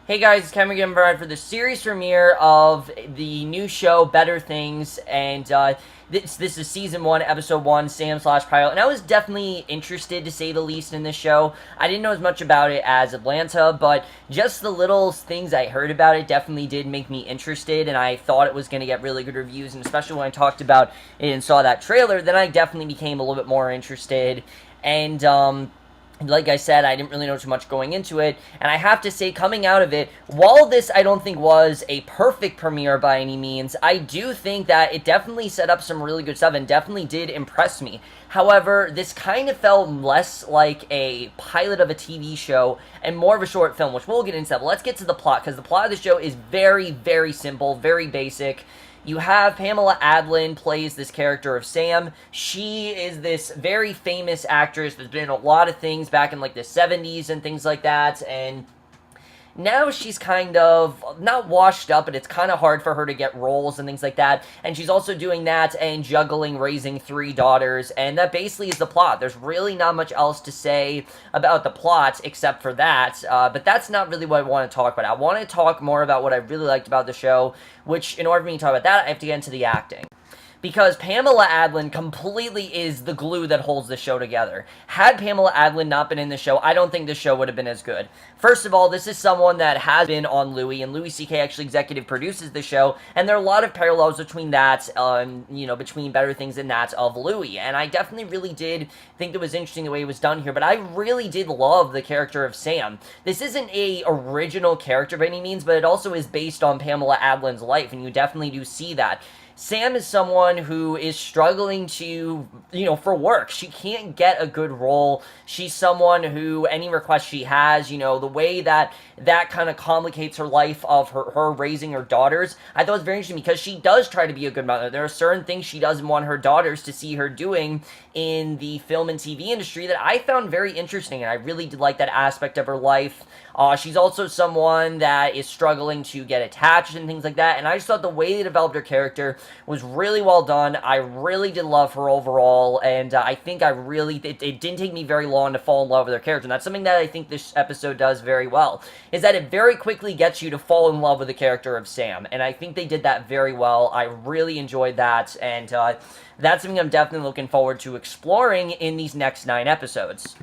Hey guys, it's Cameron Gimbrad for the series premiere of the new show Better Things, and this is season 1, episode 1, Sam slash Pilot, and I was definitely interested to say the least in this show. I didn't know as much about it as Atlanta, but just the little things I heard about it definitely did make me interested, and I thought it was going to get really good reviews, and especially when I talked about it and saw that trailer, then I definitely became a little bit more interested, and like I said, I didn't really know too much going into it, and I have to say, coming out of it, while this I don't think was a perfect premiere by any means, I do think that it definitely set up some really good stuff and definitely did impress me. However, this kind of felt less like a pilot of a TV show and more of a short film, which we'll get into that, but let's get to the plot, because the plot of the show is very, very simple, very basic. You have Pamela Adlon plays this character of Sam. She is this very famous actress that's been in a lot of things back in like the 70s and things like that, and now she's kind of not washed up, but it's kind of hard for her to get roles and things like that. And she's also doing that and juggling raising 3 daughters, and that basically is the plot. There's really not much else to say about the plot except for that, but that's not really what I want to talk about. I want to talk more about what I really liked about the show, which in order for me to talk about that, I have to get into the acting, because Pamela Adlon completely is the glue that holds the show together. Had Pamela Adlon not been in the show, I don't think the show would have been as good. First of all, this is someone that has been on Louis, and Louis C.K. actually executive produces the show, and there are a lot of parallels between that, between Better Things and that of Louis, and I definitely really did think it was interesting the way it was done here, but I really did love the character of Sam. This isn't a original character by any means, but it also is based on Pamela Adlon's life, and you definitely do see that. Sam is someone who is struggling to, for work. She can't get a good role. She's someone who, any request she has, the way that kind of complicates her life of her raising her daughters, I thought was very interesting, because she does try to be a good mother. There are certain things she doesn't want her daughters to see her doing in the film and TV industry that I found very interesting, and I really did like that aspect of her life. She's also someone that is struggling to get attached and things like that, and I just thought the way they developed her character was really well done. I really did love her overall, and I think it didn't take me very long to fall in love with her character, and that's something that I think this episode does very well, is that it very quickly gets you to fall in love with the character of Sam, and I think they did that very well. I really enjoyed that, and that's something I'm definitely looking forward to exploring in these next 9 episodes.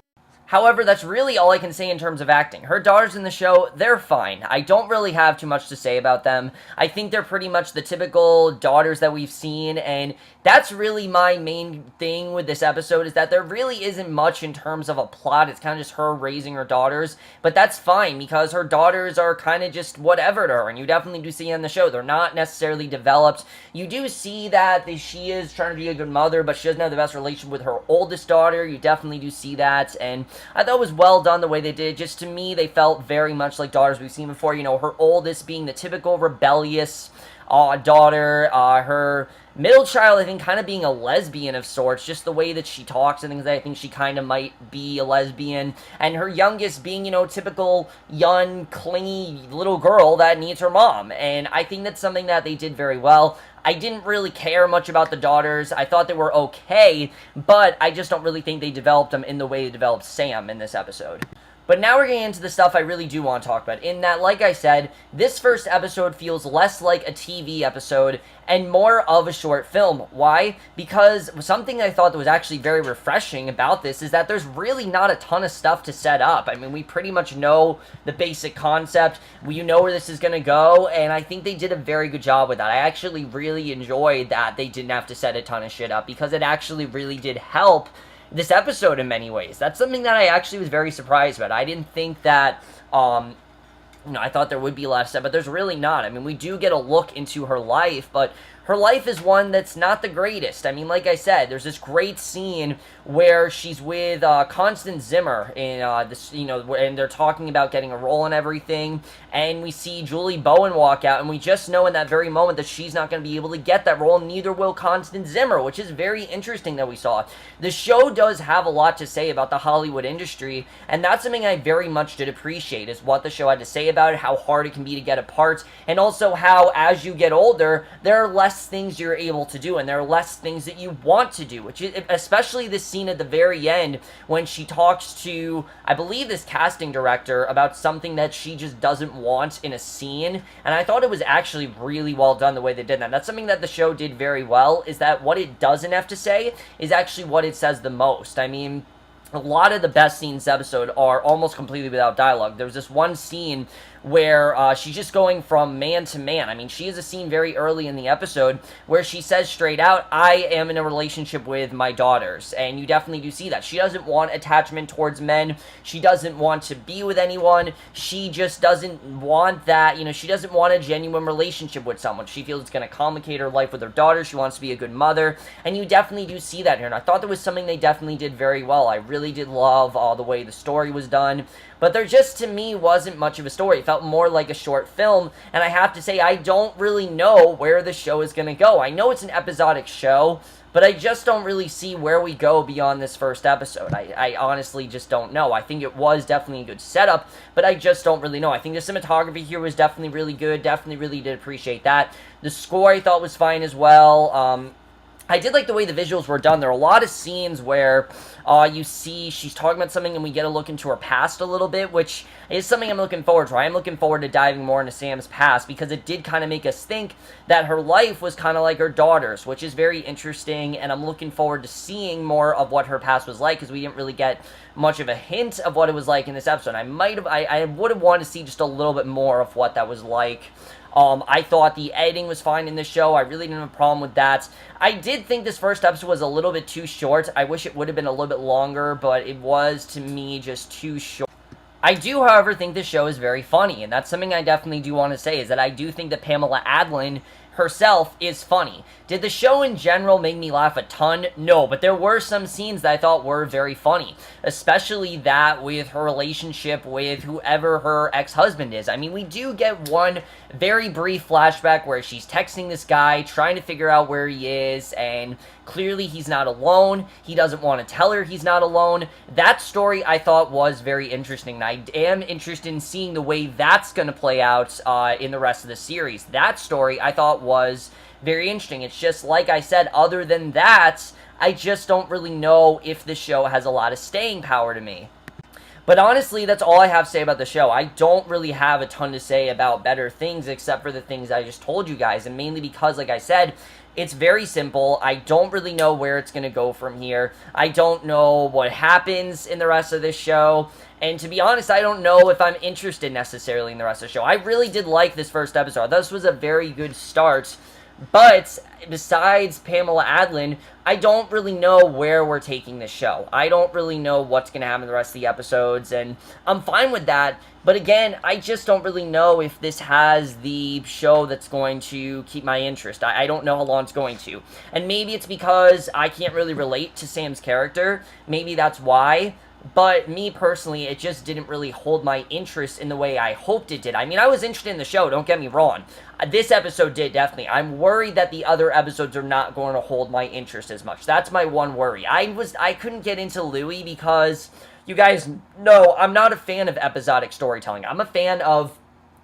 However, that's really all I can say in terms of acting. Her daughters in the show, they're fine. I don't really have too much to say about them. I think they're pretty much the typical daughters that we've seen, and that's really my main thing with this episode, is that there really isn't much in terms of a plot. It's kind of just her raising her daughters, but that's fine, because her daughters are kind of just whatever to her, and you definitely do see in the show. They're not necessarily developed. You do see that she is trying to be a good mother, but she doesn't have the best relationship with her oldest daughter. You definitely do see that, and I thought it was well done the way they did. Just to me, they felt very much like daughters we've seen before. Her oldest being the typical rebellious daughter, her middle child, I think, kind of being a lesbian of sorts, just the way that she talks and things. I think she kind of might be a lesbian, and her youngest being, typical young, clingy little girl that needs her mom, and I think that's something that they did very well. I didn't really care much about the daughters. I thought they were okay, but I just don't really think they developed them in the way they developed Sam in this episode. But now we're getting into the stuff I really do want to talk about, in that, like I said, this first episode feels less like a TV episode and more of a short film. Why? Because something I thought that was actually very refreshing about this is that there's really not a ton of stuff to set up. I mean, we pretty much know the basic concept. You know where this is going to go, and I think they did a very good job with that. I actually really enjoyed that they didn't have to set a ton of shit up, because it actually really did help this episode in many ways. That's something that I actually was very surprised about. I didn't think that, I thought there would be a lot of stuff, but there's really not. I mean, we do get a look into her life, but her life is one that's not the greatest. I mean, like I said, there's this great scene where she's with Constance Zimmer in and they're talking about getting a role and everything, and we see Julie Bowen walk out, and we just know in that very moment that she's not going to be able to get that role, and neither will Constance Zimmer, which is very interesting that we saw. The show does have a lot to say about the Hollywood industry, and that's something I very much did appreciate, is what the show had to say about it, how hard it can be to get a part, and also how, as you get older, there are less less things you're able to do, and there are less things that you want to do, which is, especially this scene at the very end when she talks to, I believe, this casting director about something that she just doesn't want in a scene, and I thought it was actually really well done the way they did that. That's something that the show did very well, is that what it doesn't have to say is actually what it says the most. I mean, a lot of the best scenes episode are almost completely without dialogue. There was this one scene where she's just going from man to man. I mean, she has a scene very early in the episode where she says straight out, I am in a relationship with my daughters, and you definitely do see that. She doesn't want attachment towards men. She doesn't want to be with anyone. She just doesn't want that, she doesn't want a genuine relationship with someone. She feels it's going to complicate her life with her daughters. She wants to be a good mother, and you definitely do see that here, and I thought that was something they definitely did very well. I really did love the way the story was done. But there just, to me, wasn't much of a story. It felt more like a short film, and I have to say, I don't really know where the show is going to go. I know it's an episodic show, but I just don't really see where we go beyond this first episode. I honestly just don't know. I think it was definitely a good setup, but I just don't really know. I think the cinematography here was definitely really good. Definitely really did appreciate that. The score I thought was fine as well. I did like the way the visuals were done. There are a lot of scenes where you see she's talking about something and we get a look into her past a little bit, which is something I'm looking forward to. I am looking forward to diving more into Sam's past because it did kind of make us think that her life was kind of like her daughter's, which is very interesting, and I'm looking forward to seeing more of what her past was like because we didn't really get much of a hint of what it was like in this episode. I would have wanted to see just a little bit more of what that was like. I thought the editing was fine in this show. I really didn't have a problem with that. I did think this first episode was a little bit too short. I wish it would have been a little bit longer, but it was, to me, just too short. I do, however, think this show is very funny, and that's something I definitely do want to say, is that I do think that Pamela Adlon herself is funny. Did the show in general make me laugh a ton? No, but there were some scenes that I thought were very funny, especially that with her relationship with whoever her ex-husband is. I mean, we do get one very brief flashback where she's texting this guy, trying to figure out where he is, and clearly he's not alone. He doesn't want to tell her he's not alone. That story I thought was very interesting, and I am interested in seeing the way that's going to play out in the rest of the series. That story I thought was very interesting. It's just, like I said, other than that, I just don't really know if the show has a lot of staying power to me. But honestly, that's all I have to say about the show. I don't really have a ton to say about Better Things except for the things I just told you guys, and mainly because, like I said, it's very simple. I don't really know where it's going to go from here. I don't know what happens in the rest of this show. And to be honest, I don't know if I'm interested necessarily in the rest of the show. I really did like this first episode. This was a very good start. But besides Pamela Adlon, I don't really know where we're taking this show. I don't really know what's going to happen in the rest of the episodes, and I'm fine with that. But again, I just don't really know if this has the show that's going to keep my interest. I don't know how long it's going to. And maybe it's because I can't really relate to Sam's character. Maybe that's why. But me personally, it just didn't really hold my interest in the way I hoped it did. I mean, I was interested in the show, don't get me wrong. This episode did, definitely. I'm worried that the other episodes are not going to hold my interest as much. That's my one worry. I couldn't get into Louis because, you guys know, I'm not a fan of episodic storytelling. I'm a fan of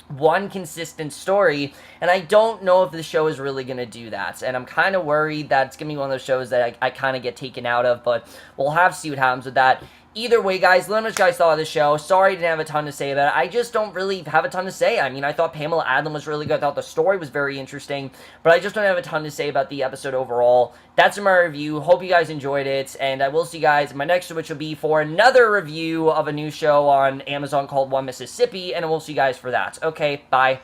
one consistent story, and I don't know if the show is really going to do that, and I'm kind of worried that it's going to be one of those shows that I kind of get taken out of, but we'll have to see what happens with that. Either way, guys, let me know what you guys thought of the show. Sorry I didn't have a ton to say about it. I just don't really have a ton to say. I mean, I thought Pamela Adlon was really good. I thought the story was very interesting, but I just don't have a ton to say about the episode overall. That's my review. Hope you guys enjoyed it, and I will see you guys in my next one, which will be for another review of a new show on Amazon called One Mississippi, and we'll see you guys for that. Okay, bye.